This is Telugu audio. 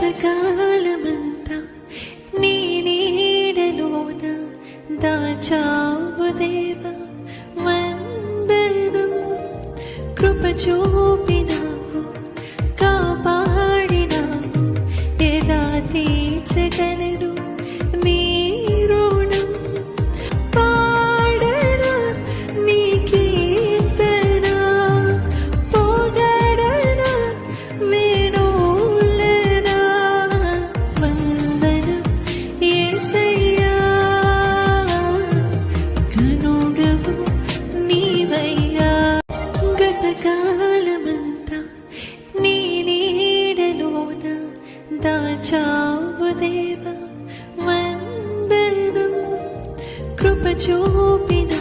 గతకాలమంతా నీ నీడలోన దాచావు దేవా వందనం. కృప చూపినావు, కాపాడినావు, ఎలా తీర్చగలను నీ రుణం. పాడనా నీ కీర్తన, పొగడనా వేణులనా. వందనం యేసయ్యా, కనుడవు నీవయ్యా. గతకాలమంతా నీ నీడలోన దాచావు దేవా వందనం. కృప చూపినా